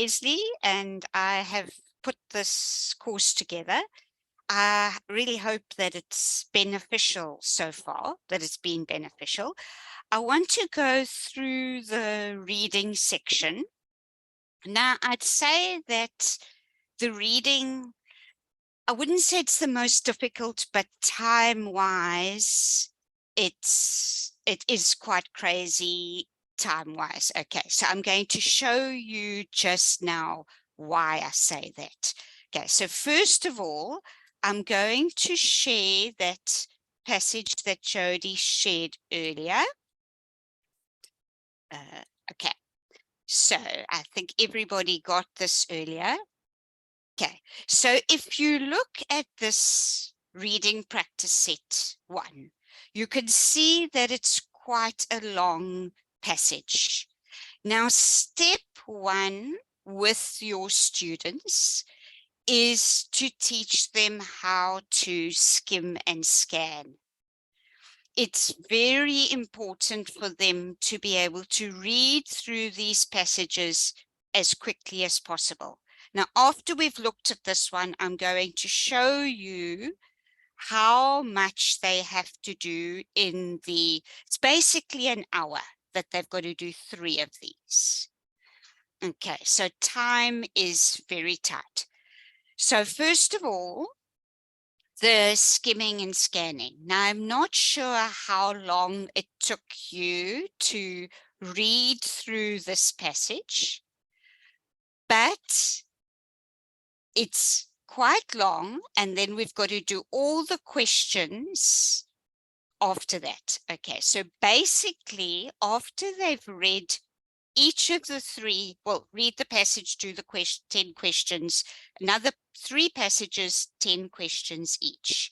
Leslie, and I have put this course together. I really hope that it's beneficial so far, that it's been beneficial. I want to go through the reading section. Now, I'd say that the reading, I wouldn't say it's the most difficult, but time-wise, it is quite crazy time-wise. Okay, so I'm going to show you just now why I say that. Okay, so first of all, I'm going to share that passage that Jody shared earlier. Okay, so I think everybody got this earlier. Okay, so if you look at this reading practice set 1, you can see that it's quite a long passage. Now, step 1 with your students is to teach them how to skim and scan. It's very important for them to be able to read through these passages as quickly as possible. Now, after we've looked at this one, I'm going to show you how much they have to do in it's basically an hour that they've got to do 3 of these. Okay, so time is very tight. So first of all, the skimming and scanning. Now, I'm not sure how long it took you to read through this passage, but it's quite long, and then we've got to do all the questions after that. Okay, so basically, after they've read each of the 3, well, read the passage, do the 10 questions, another 3 passages, 10 questions each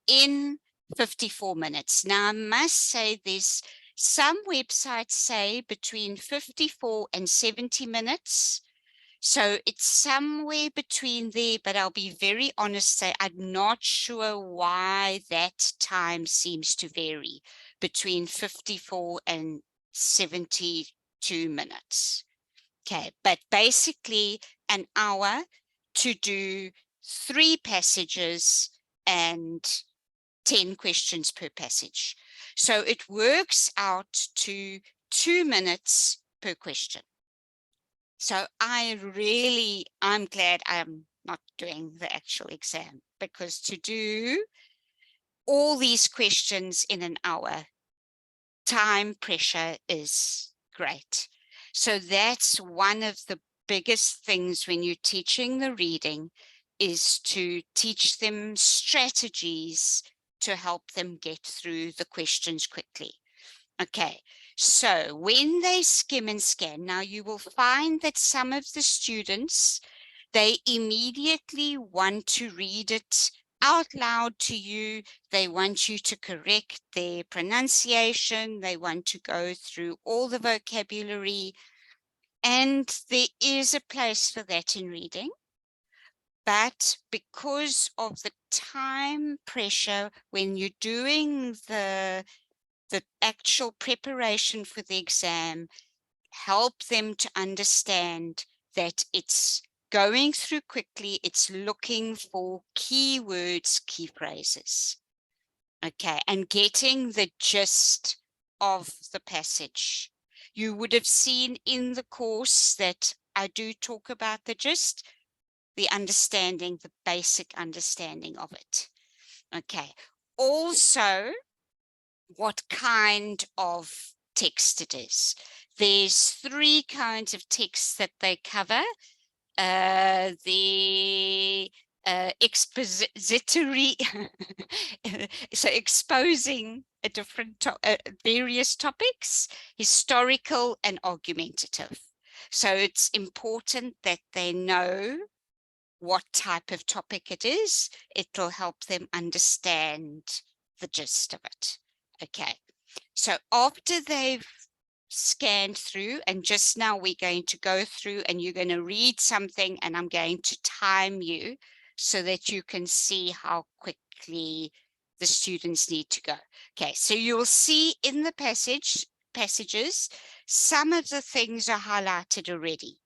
in 54 minutes. Now, I must say there's some websites say between 54 and 70 minutes. So it's somewhere between there, but I'll be very honest, say I'm not sure why that time seems to vary between 54 and 72 minutes. Okay, but basically an hour to do 3 passages and 10 questions per passage. So it works out to 2 minutes per question. So I'm glad I'm not doing the actual exam, because to do all these questions in an hour, time pressure is great. So that's one of the biggest things when you're teaching the reading, is to teach them strategies to help them get through the questions quickly. Okay, so when they skim and scan, now you will find that some of the students, they immediately want to read it out loud to you. They want you to correct their pronunciation. They want to go through all the vocabulary. And there is a place for that in reading. But because of the time pressure when you're doing the actual preparation for the exam, help them to understand that it's going through quickly, it's looking for keywords, key phrases. Okay, and getting the gist of the passage. You would have seen in the course that I do talk about the gist, the understanding, the basic understanding of it. Okay, also, what kind of text it is. There's 3 kinds of text that they cover. The expository, so exposing a different various topics, historical and argumentative. So it's important that they know what type of topic it is. It'll help them understand the gist of it. Okay, so after they've scanned through, and just now we're going to go through and you're going to read something, and I'm going to time you so that you can see how quickly the students need to go. Okay, so you'll see in the passages, some of the things are highlighted already.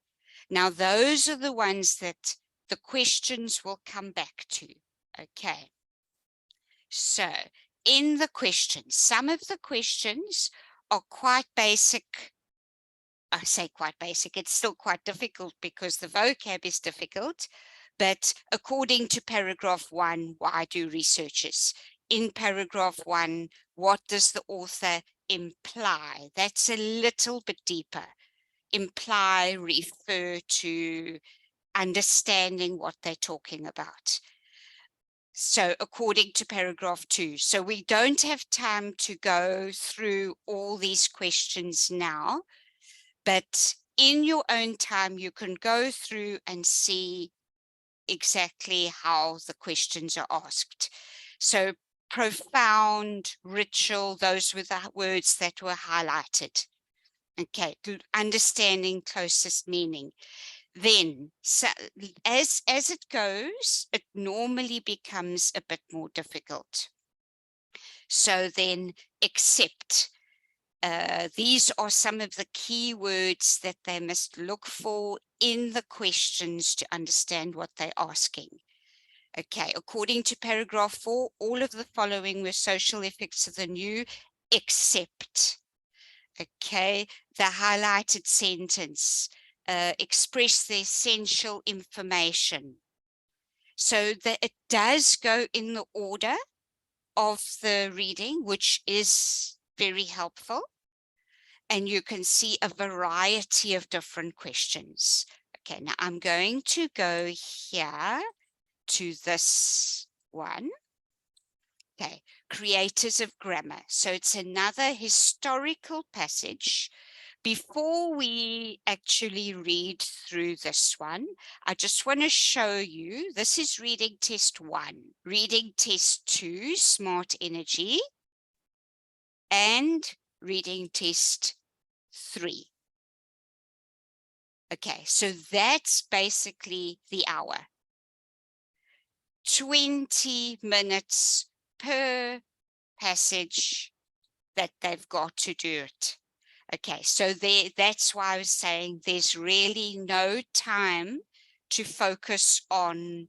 Now, those are the ones that the questions will come back to. Okay. So in the questions, some of the questions are quite basic. I say quite basic, it's still quite difficult because the vocab is difficult. But according to paragraph 1, why do researchers? In paragraph 1, what does the author imply? That's a little bit deeper. Imply, refer to, understanding what they're talking about. So according to paragraph 2, so we don't have time to go through all these questions now, but in your own time, you can go through and see exactly how the questions are asked. So profound, ritual, those were the words that were highlighted. Okay, understanding closest meaning. Then, so as it goes, it normally becomes a bit more difficult. So then, accept. These are some of the key words that they must look for in the questions to understand what they're asking. Okay, according to paragraph 4, all of the following were social effects of the new, except. Okay, the highlighted sentence, express the essential information. So that it does go in the order of the reading, which is very helpful. And you can see a variety of different questions. Okay, now I'm going to go here to this one. Okay, creators of grammar. So it's another historical passage. Before we actually read through this one, I just want to show you, this is reading test 1, reading test 2, smart energy, and reading test 3. Okay, so that's basically the hour. 20 minutes per passage that they've got to do it. Okay, so that's why I was saying there's really no time to focus on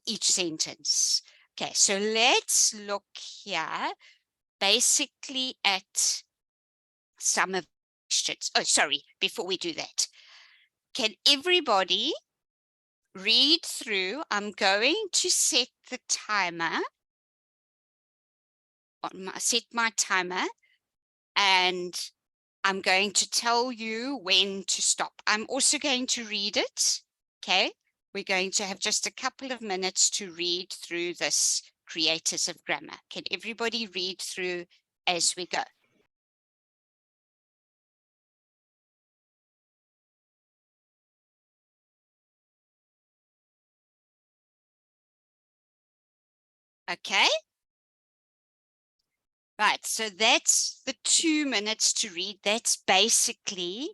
each sentence. Okay, so let's look here basically at some of the questions. Oh, sorry, before we do that, can everybody read through? I'm going to set the timer, set my timer, and I'm going to tell you when to stop. I'm also going to read it. Okay, we're going to have just a couple of minutes to read through this creators of grammar. Can everybody read through as we go? Okay. Right, so that's the 2 minutes to read. That's basically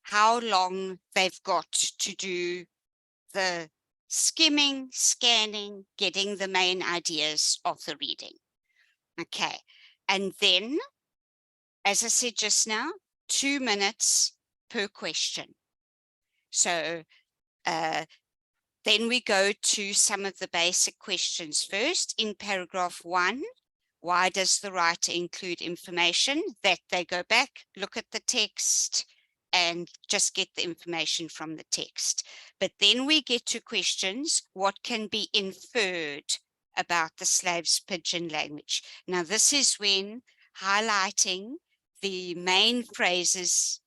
how long they've got to do the skimming, scanning, getting the main ideas of the reading. Okay, and then, as I said just now, 2 minutes per question. So then we go to some of the basic questions first. In paragraph 1, why does the writer include information? That they go back, look at the text, and just get the information from the text. But then we get to questions, what can be inferred about the slaves' pidgin language? Now, this is when highlighting the main phrases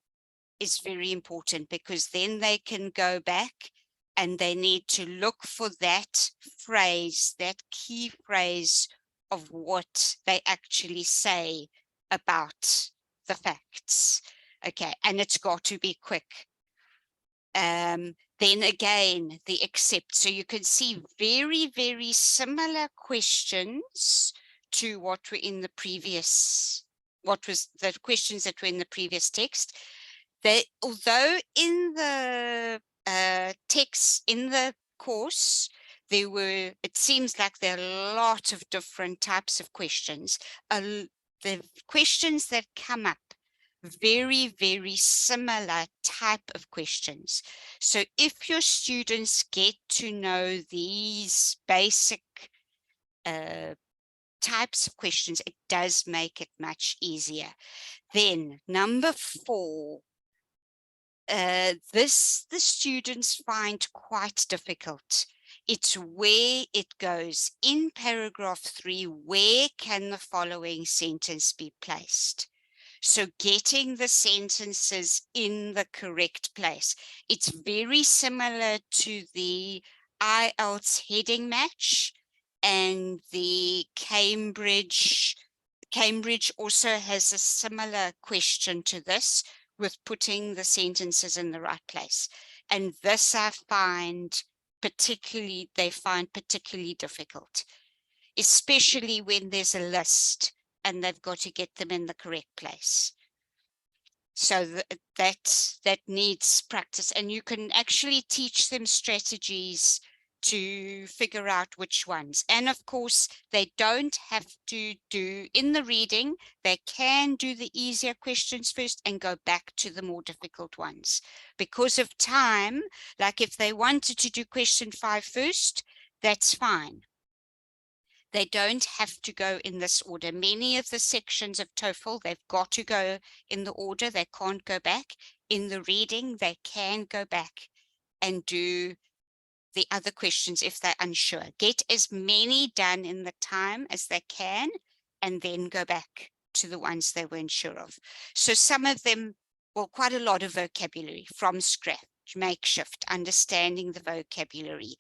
is very important, because then they can go back and they need to look for that phrase, that key phrase of what they actually say about the facts. Okay, and it's got to be quick. Then again, the accept. So you can see very, very similar questions to what were in the previous, what was the questions that were in the previous text. They, although in the text, in the course, there were, it seems like there are a lot of different types of questions. The questions that come up very, very similar type of questions. So if your students get to know these basic types of questions, it does make it much easier. Then number 4, this the students find quite difficult. It's where it goes in paragraph 3, where can the following sentence be placed? So getting the sentences in the correct place. It's very similar to the IELTS heading match and the Cambridge also has a similar question to this, with putting the sentences in the right place. And this they find particularly difficult, especially when there's a list and they've got to get them in the correct place. So that needs practice, and you can actually teach them strategies to figure out which ones. And of course, they don't have to do in the reading. They can do the easier questions first and go back to the more difficult ones. Because of time, like if they wanted to do question 5 first, that's fine. They don't have to go in this order. Many of the sections of TOEFL, they've got to go in the order. They can't go back. In the reading, they can go back and do the other questions if they're unsure. Get as many done in the time as they can, and then go back to the ones they weren't sure of. So some of them, well, quite a lot of vocabulary from scratch, makeshift, understanding the vocabulary,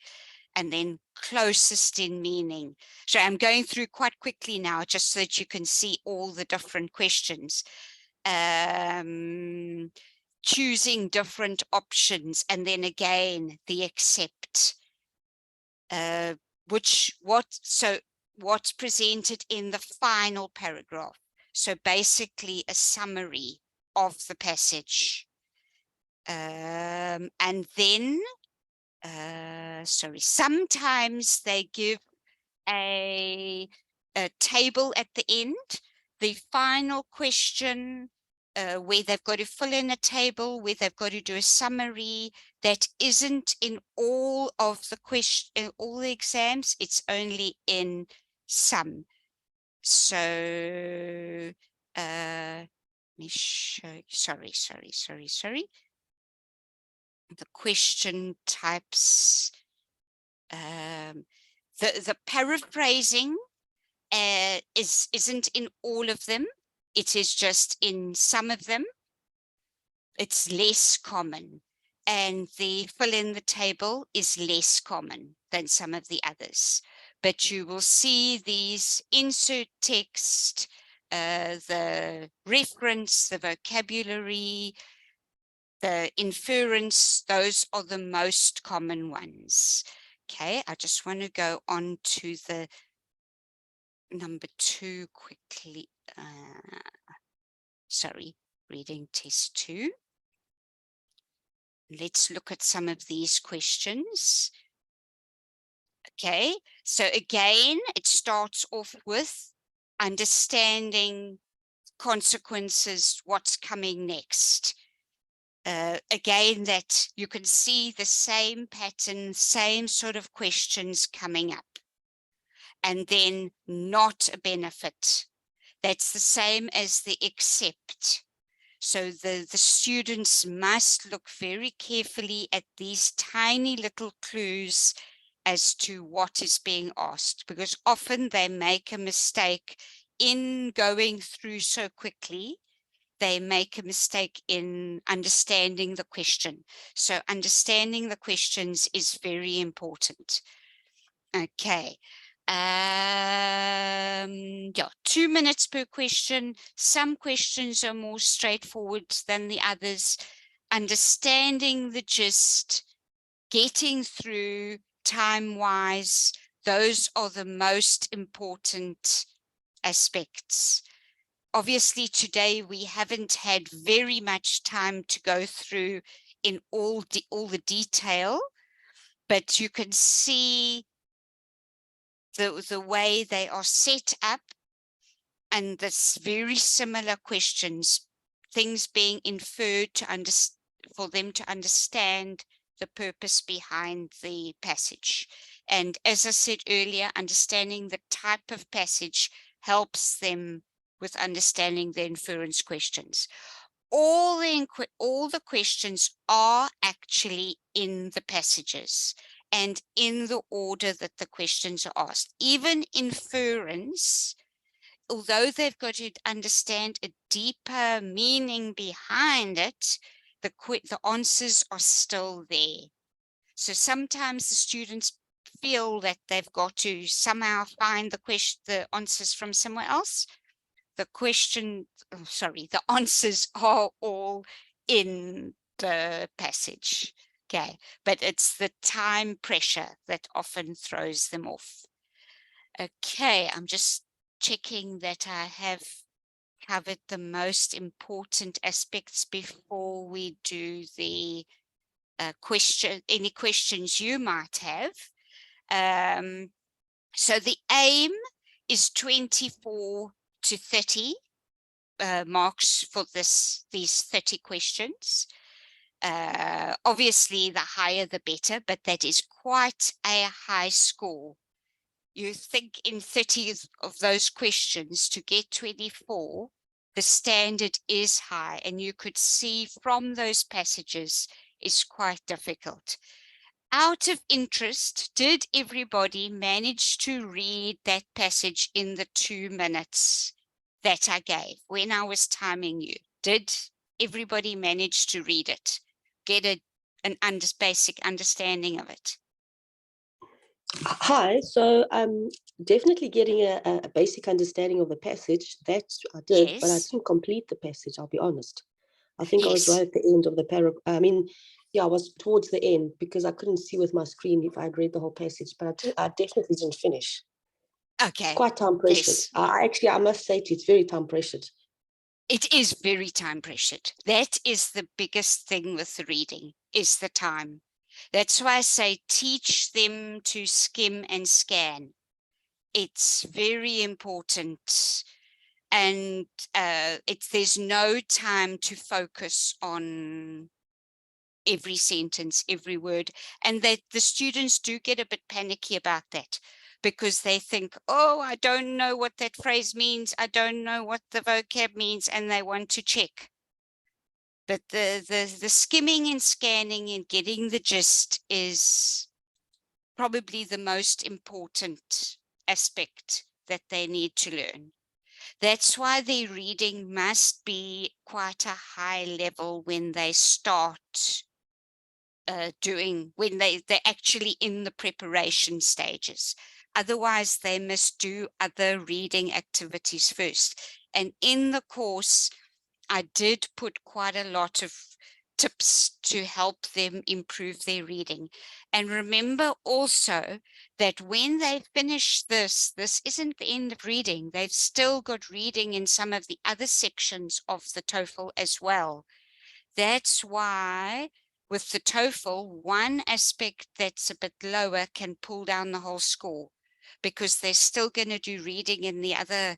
and then closest in meaning. So I'm going through quite quickly now, just so that you can see all the different questions. Choosing different options, and then again, the accept. What's presented in the final paragraph. So basically a summary of the passage. And then sometimes they give a table at the end, the final question, where they've got to fill in a table, where they've got to do a summary. That isn't in all of the all the exams. It's only in some. So let me show you. Sorry. The question types, the paraphrasing isn't in all of them. It is just in some of them. It's less common, and the fill in the table is less common than some of the others. But you will see these insert text, the reference, the vocabulary, the inference, those are the most common ones. Okay, I just want to go on to the number 2 quickly. Sorry, reading test 2. Let's look at some of these questions. Okay, so again, it starts off with understanding consequences, what's coming next. Again, that you can see the same pattern, same sort of questions coming up. And then not a benefit. That's the same as the accept. So the students must look very carefully at these tiny little clues as to what is being asked, because often they make a mistake in going through so quickly. They make a mistake in understanding the question. So understanding the questions is very important. Okay. Yeah, 2 minutes per question. Some questions are more straightforward than the others. Understanding the gist, getting through time-wise, those are the most important aspects. Obviously, today we haven't had very much time to go through in all the detail, but you can see the way they are set up, and this very similar questions things being inferred for them to understand the purpose behind the passage. And as I said earlier, understanding the type of passage helps them with understanding the inference questions. All the questions are actually in the passages and in the order that the questions are asked. Even inference, although they've got to understand a deeper meaning behind it, the answers are still there. So sometimes the students feel that they've got to somehow find the answers from somewhere else. The answers are all in the passage. Okay, but it's the time pressure that often throws them off. Okay, I'm just checking that I have covered the most important aspects before we do the any questions you might have. So the aim is 24 to 30 marks for these 30 questions. Obviously, the higher the better, but that is quite a high score. You think in 30 of those questions to get 24, the standard is high, and you could see from those passages it's quite difficult. Out of interest, did everybody manage to read that passage in the 2 minutes that I gave when I was timing you? Did everybody manage to read it? Get an basic understanding of it? Hi, so I'm definitely getting a basic understanding of the passage. That I did, but I Yes. didn't complete the passage, I'll be honest. I think I was Yes. right at the end of the paragraph. I mean, yeah, I was towards the end because I couldn't see with my screen if I'd read the whole passage, but I definitely didn't finish. It's Okay. quite time pressured. Yes. I must say to you, it's very time pressured. It is very time pressured. That is the biggest thing with the reading, is the time. That's why I say teach them to skim and scan. It's very important. And there's no time to focus on every sentence, every word. And that the students do get a bit panicky about that, because they think, oh, I don't know what that phrase means. I don't know what the vocab means, and they want to check. But the skimming and scanning and getting the gist is probably the most important aspect that they need to learn. That's why their reading must be quite a high level when they start when they're actually in the preparation stages. Otherwise, they must do other reading activities first. And in the course, I did put quite a lot of tips to help them improve their reading. And remember also that when they finish this isn't the end of reading. They've still got reading in some of the other sections of the TOEFL as well. That's why with the TOEFL, one aspect that's a bit lower can pull down the whole score, because they're still going to do reading in the other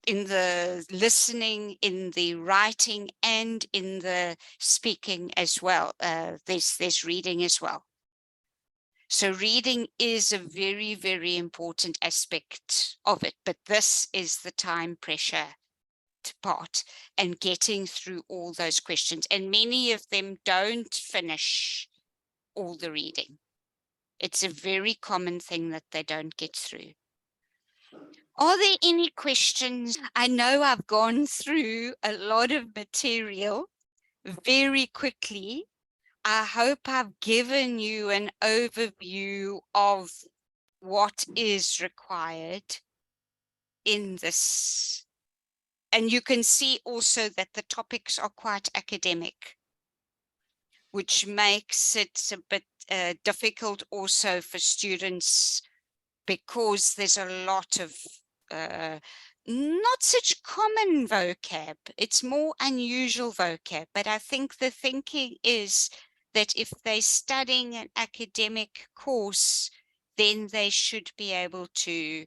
in the listening, in the writing, and in the speaking as well. There's reading as well. So reading is a very, very important aspect of it, but this is the time pressure part and getting through all those questions. And many of them don't finish all the reading. It's a very common thing that they don't get through. Are there any questions? I know I've gone through a lot of material very quickly. I hope I've given you an overview of what is required in this. And you can see also that the topics are quite academic, which makes it a bit difficult also for students, because there's a lot of not such common vocab. It's more unusual vocab. But I think the thinking is that if they're studying an academic course, then they should be able to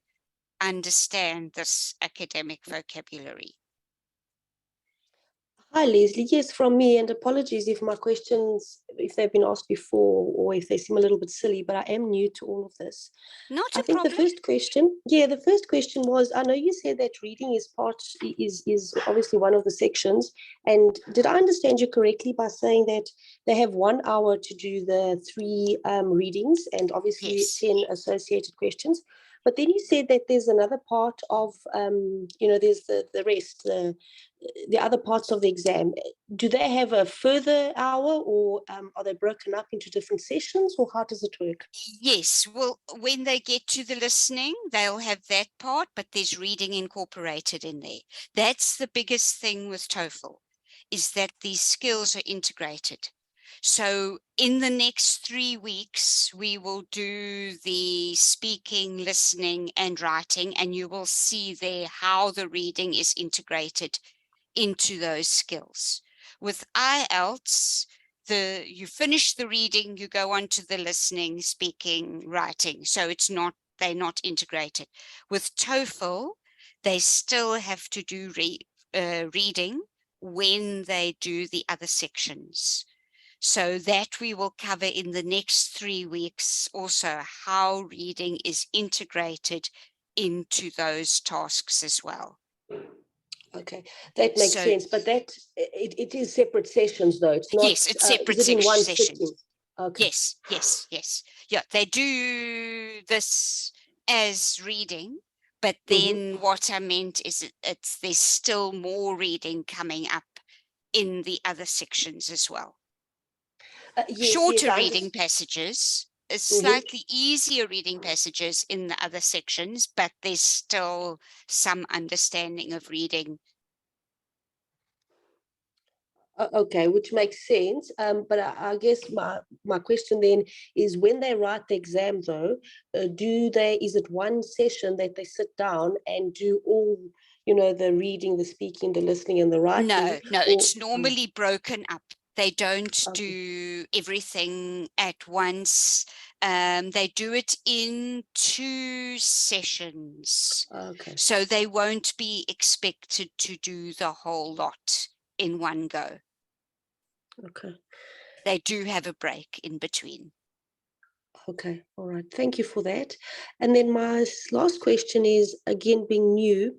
understand this academic vocabulary. Hi, Leslie. Yes, from me, and apologies if my questions, if they've been asked before or if they seem a little bit silly, but I am new to all of this. Not I a think the problem. first question, the first question was, I know you said that reading is obviously one of the sections. And did I understand you correctly by saying that they have 1 hour to do the three readings and obviously Yes. 10 associated questions? But then you said that there's another part of, there's the rest, the other parts of the exam. Do they have a further hour, or are they broken up into different sessions, or how does it work? Yes, well, when they get to the listening, they'll have that part, but there's reading incorporated in there. That's the biggest thing with TOEFL, is that these skills are integrated. So in the next 3 weeks, we will do the speaking, listening, and writing, and you will see there how the reading is integrated into those skills. With IELTS, you finish the reading, you go on to the listening, speaking, writing. So they're not integrated. With TOEFL, they still have to do reading when they do the other sections. So that we will cover in the next 3 weeks also, how reading is integrated into those tasks as well. Okay, that makes So sense. But it is separate sessions, though. It's not. yes, it's Is separate it in one sessions. sitting? Okay. Yes, yes, yes. Yeah, they do this as reading, but Mm-hmm. then what I meant is there's still more reading coming up in the other sections as well. Yes, yes, Shorter I reading understand. passages, Mm-hmm. slightly easier reading passages in the other sections, but there's still some understanding of reading. Okay, which makes sense. But I guess my question then is, when they write the exam, though, is it one session that they sit down and do all, the reading, the speaking, the listening, and the writing, No, no, or it's normally broken up. They don't okay, do everything at once. They do it in 2 sessions. okay, So they won't be expected to do the whole lot in one go. okay. They do have a break in between. Okay, all right. Thank you for that. And then my last question is, again, being new,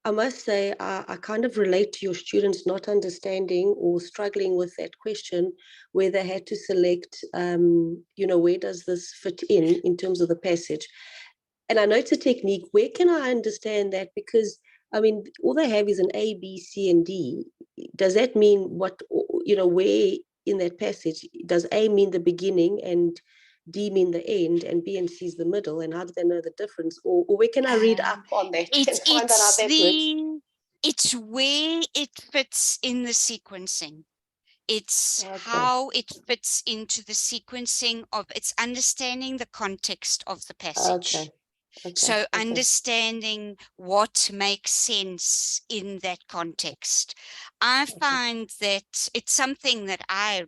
I must say I kind of relate to your students not understanding or struggling with that question, where they had to select, where does this fit in terms of the passage? And I know it's a technique. Where can I understand that? Because I mean, all they have is an A, B, C, and D. Does that mean where in that passage does A mean the beginning and D mean the end and B and C is the middle? And how do they know the difference? Or where can I read up Um, on that and it's find out how it's that works? the it's where it fits in the sequencing. It's Okay, how it fits into the sequencing of its understanding the context of the okay, passage. okay, So okay, understanding what makes sense in that context. I okay. find that it's something that I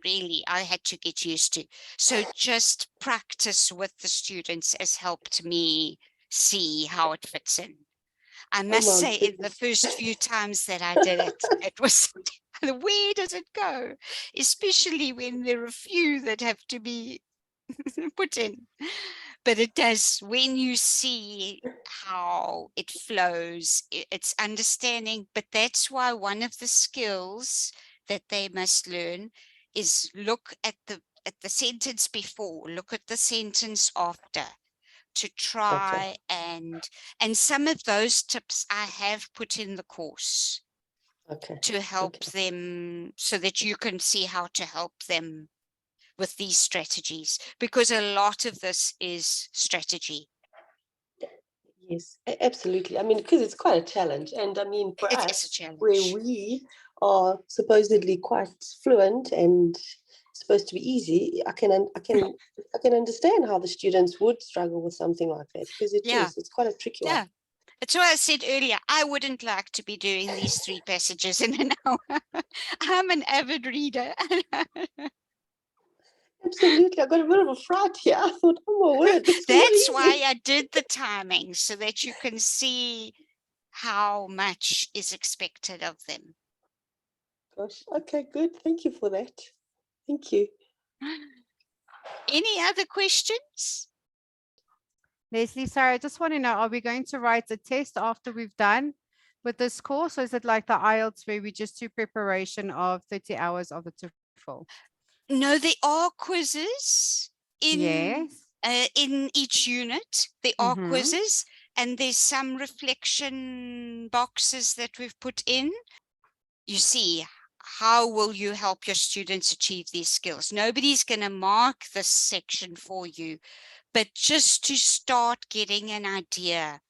had to get used to. So just practice with the students has helped me see how it fits in. I Oh must my say, in the goodness. first few times that I did it, it was where does it go? Especially when there are a few that have to be put in. But it does, when you see how it flows, it's understanding. But that's why one of the skills that they must learn is look at the sentence before, look at the sentence after, to Okay, try and some of those tips I have put in the course okay, to help okay. them so that you can see how to help them with these strategies, because a lot of this is strategy. Yes, absolutely. I mean, because it's quite a challenge. And I mean, for It is a us, where challenge. we are supposedly quite fluent and supposed to be easy, I can understand how the students would struggle with something like that, because Yeah, it's quite a tricky one. yeah. That's why I said earlier, I wouldn't like to be doing these 3 passages in an hour. I'm an avid reader. Absolutely. I got a bit of a fright here. I thought, oh my word, this is not That's why easy. I did the timing, so that you can see how much is expected of them. gosh. Okay, good. Thank you for that. Thank you. Any other questions? Leslie, sorry, I just want to know, are we going to write a test after we've done with this course? Or is it like the IELTS where we just do preparation of 30 hours of the TOEFL? No, there are quizzes Yes. in each unit. There are Mm-hmm. quizzes, and there's some reflection boxes that we've put in. You see, how will you help your students achieve these skills? Nobody's going to mark this section for you, but just to start getting an idea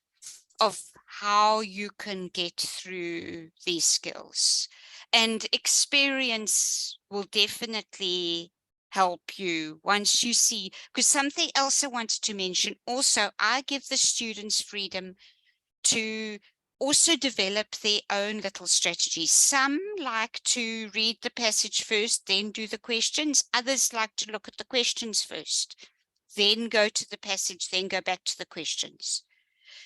of how you can get through these skills. And experience will definitely help you once you see, because something else I wanted to mention also, I give the students freedom to also develop their own little strategies. Some like to read the passage first, then do the questions. Others like to look at the questions first, then go to the passage, then go back to the questions.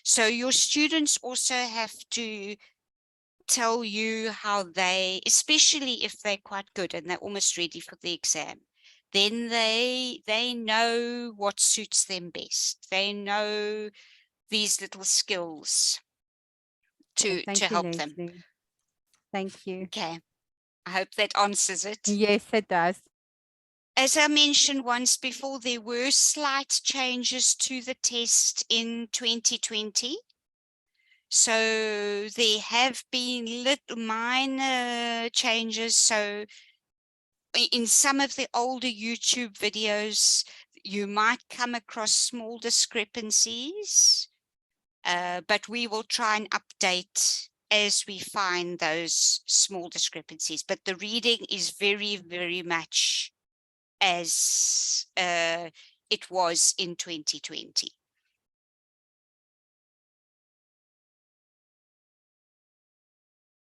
So your students also have to tell you how they, especially if they're quite good and they're almost ready for the exam, then they know what suits them best. They know these little skills Okay, to thank you, help them. Leslie. Thank you. Okay, I hope that answers it. Yes, it does. As I mentioned once before, there were slight changes to the test in 2020. So there have been little minor changes. So in some of the older YouTube videos, you might come across small discrepancies, but we will try and update as we find those small discrepancies. But the reading is very, very much as it was in 2020.